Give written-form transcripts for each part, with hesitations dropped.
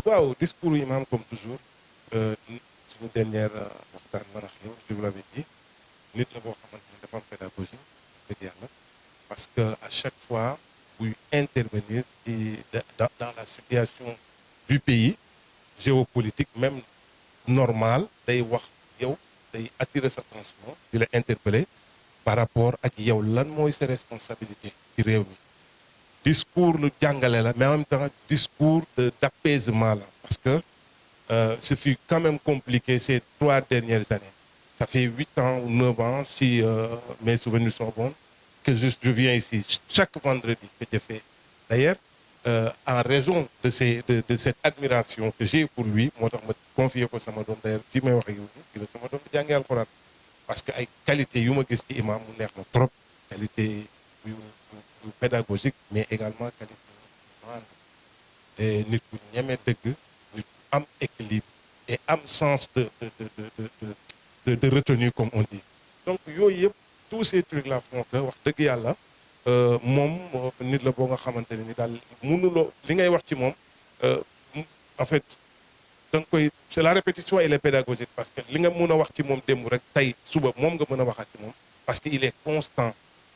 waaw discours imam comme toujours suñu dernière waxtaan man ak yow je vous l'avais dit nit la boo xamante ni dafa am pédagogie dëgg yàlla parce que à chaque fois buy intervenir dans la situation du pays géopolitique même normal day wax yow day attirer sa attention di la interpeller par rapport ak yow lan mooy sa responsabilité ci réew mi discours lu jàngale la mais en même temps discours d'apaisement là parce que ce fut quand même compliqué ces 3 dernières années. Ça fait 8 ans ou 9 ans, si mes souvenirs sont bons, que je viens ici chaque vendredi que je fais. D'ailleurs, en raison de cette admiration que j'ai pour lui, moi je me confie pour sama doom d'ailleurs fi may wax ak yow fi la sama doom di jàngee alxuraan parce que ay qualité yu ma gis ci imam mu neex na trop qualité yu pédagogique mais également qualité et nit ku ñeme dëgg am équilibre et am sens de retenue comme on dit donc yooyu yëpp tous ces trucs là font que wax dëgg yàlla moom nit la boo nga xamante ne ni daal mënuloo li ngay wax ci moom en fait da nga koy c'est la répétition et les pédagogiques parce que li nga mën a wax ci moom démb rek tey suba moom nga mën a waxaat ci moom parce que il est constant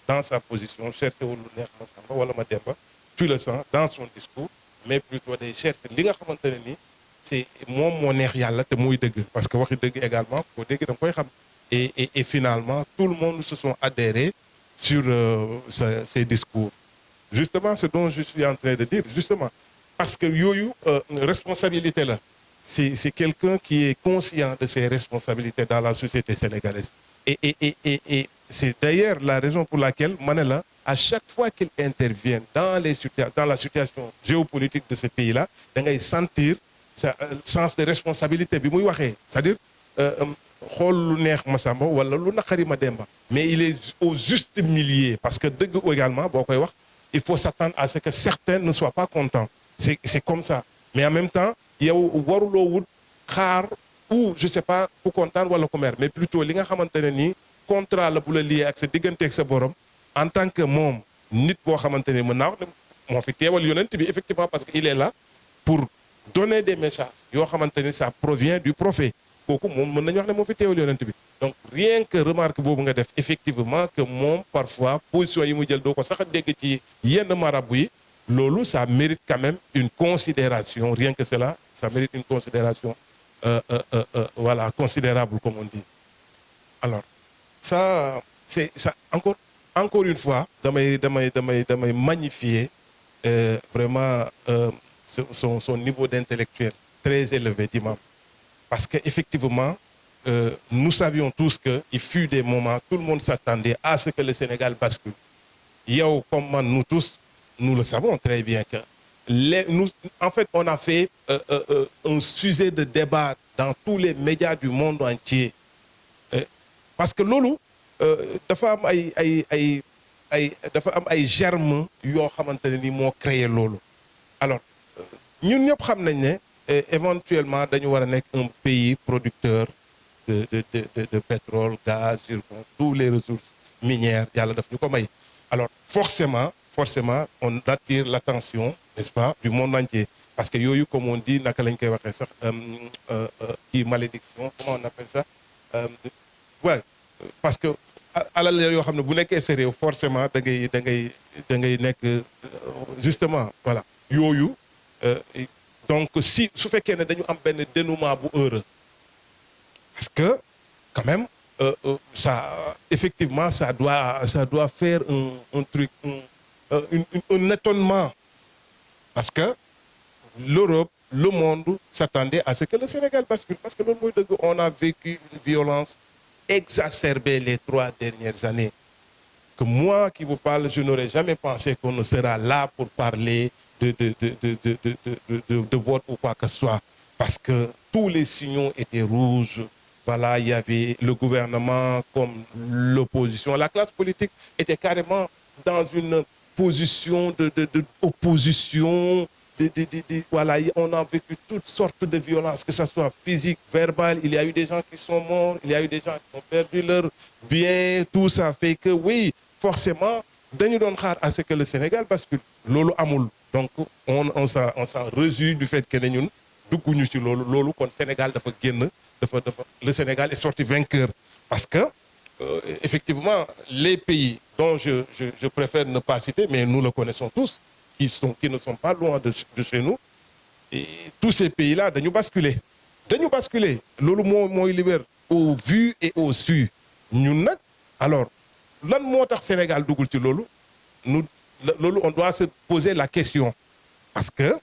dans sa position cherché wul lu neex ma Samba wala ma Demba tu le sens dans son discours mais plutôt day cherché li nga xamante ne ni c'est moom moo neex yàlla te muy dëgg parce que waxi dëgg également koo dégg da nga koy xam et finalement tout le monde se sont adhérés sur ces discours justement ce dont je suis en train de dire justement parce que yooyu responsabilité la c'est quelqu'un qui est conscient de ses responsabilités dans la société sénégalaise et c'est d'ailleurs la raison pour laquelle ma ne la à chaque fois qu'il intervient dans la situation géopolitique de ce pays-là da ngay sentir sa sens de responsabilité bi muy waxee c'est-à-dire xool lu neex Massamba wala lu naqari ma Demba mais il est au juste milieu parce que dëgg également boo koy wax il faut s'attendre à ce que certains ne soient pas contents c'est comme ça mais en même temps yow waruloo wut xaar ou je sais pas ku kontaan wala ku mer mais plutôt li nga xamante ne nii contrat la bu la lié ak sa diggante ak sa borom en tant que moom nit boo xamante ne mën naa wax ne moo fi teewal yonent bi effectivement parce que il est là pour donner des messages yoo xamante ni ça provient du prophète kooku moom mën nañu wax ne moo fi teewal yonent bi donc rien que remarque boobu nga def effectivement que moom parfois position yi mu jël doo ko sax a dégg ci yenn marabu yi loolu ça mérite quand même une considération rien que cela ça mérite une considération voilà considérable comme on dit alors ça c'est ça encore une fois damay magnifier vraiment son niveau d'intellectuel très élevé d'imam parce que effectivement nous savions tous que il fut des moments tout le monde s'attendait à ce que le Sénégal bascule yow comme man nous tous nous le savons très bien que en fait on a fait un sujet de débat dans tous les médias du monde entier parce que loolu dafa am ay germes yoo xamante ne ni moo créé loolu alors ñun ñëpp xam nañ ne éventuellement dañu war a nekk un pays producteur de pétrole gaz zircon tous les ressources minières yàlla daf ñu ko may alors forcément on attire l'attention n'est-ce pas du monde entier parce que yooyu comme on dit naka lañ koy waxee sax kii malédiction comment on appelle ça ouais parce que alal yoo xam ne bu nekkee sa réew forcément da ngay nekk justement voilà yooyu donc si su fekkee ne dañu am benn dénouement bu heureux parce que quand même ça effectivement ça doit faire un truc un étonnement parce que l'Europe le monde s'attendait à ce que le Sénégal bascule parce que loolu mooy dëgg on a vécu une violence exacerbée les 3 dernières années que moi qui vous parle je n'aurais jamais pensé qu'on ne sera là pour parler de vote ou quoi que ce soit parce que tous les signaux étaient rouges voilà il y avait le gouvernement comme l'opposition la classe politique était carrément dans une position d'opposition voilà on a vécu toutes sortes de violences que ça soit physique verbale il y a eu des gens qui sont morts il y a eu des gens qui ont perdu leur bien tout ça fait que oui forcément dañu doon xaar à ce que le Sénégal bascule loolu amul donc on s'en réjouit du fait que ne ñun dugguñu ci loolu kon Sénégal dafa génn le Sénégal est sorti vainqueur parce que effectivement les pays dont je préfère ne pas citer mais nous le connaissons tous qui ne sont pas loin de chez nous et tous ces pays-là dañu basculer loolu mooy li wér au vu et au su ñun nag alors lan moo tax Sénégal duggul ci loolu on doit se poser la question parce que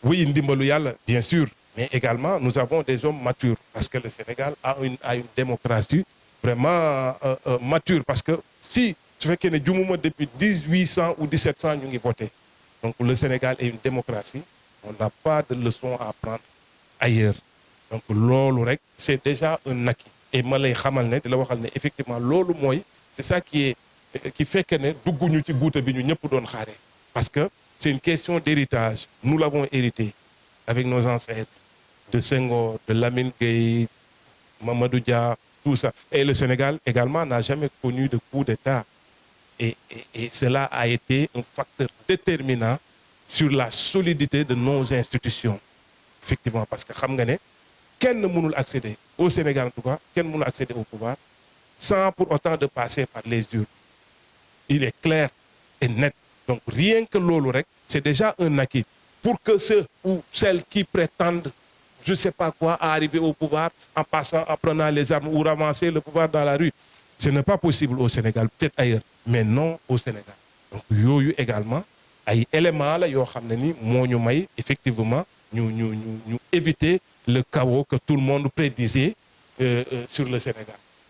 oui ndimbalu yàlla bien sûr mais également nous avons des hommes matures parce que le Sénégal a une démocratie vraiment mature parce que si su fekkee ne jumuma depuis 1800 ou 1700 ñu ngi voté donc le Sénégal est une démocratie on n'a pas de leçon à apprendre ailleurs donc loolu rek c'est déjà un acquis et ma lay xamal ne di la waxal ne effectivement loolu mooy c'est ça qui fait que ne dugguñu ci guuta bi ñu ñëpp doon xaare parce que c'est une question d'héritage nous l'avons hérité avec nos ancêtres de Senghor de Lamine Gueye Mamadou Dia tout ça et le Sénégal également n'a jamais connu de coup d'État et cela a été un facteur déterminant sur la solidité de nos institutions effectivement parce que xam nga ne kenn mënul accéder au Sénégal en tout cas kenn mënul accéder au pouvoir sans pour autant de passer par les urnes il est clair et net donc rien que loolu rek c'est déjà un acquis pour que ceux ou celles qui prétendent je sais pas quoi à arriver au pouvoir en passant en prenant les armes ou ramasser le pouvoir dans la rue ce n'est pas possible au Sénégal peut-être ailleurs mais non au Sénégal donc yooyu également ay éléments la yoo xam ne ni moo ñu may effectivement ñu éviter le chaos que tout le monde prédisait sur le Sénégal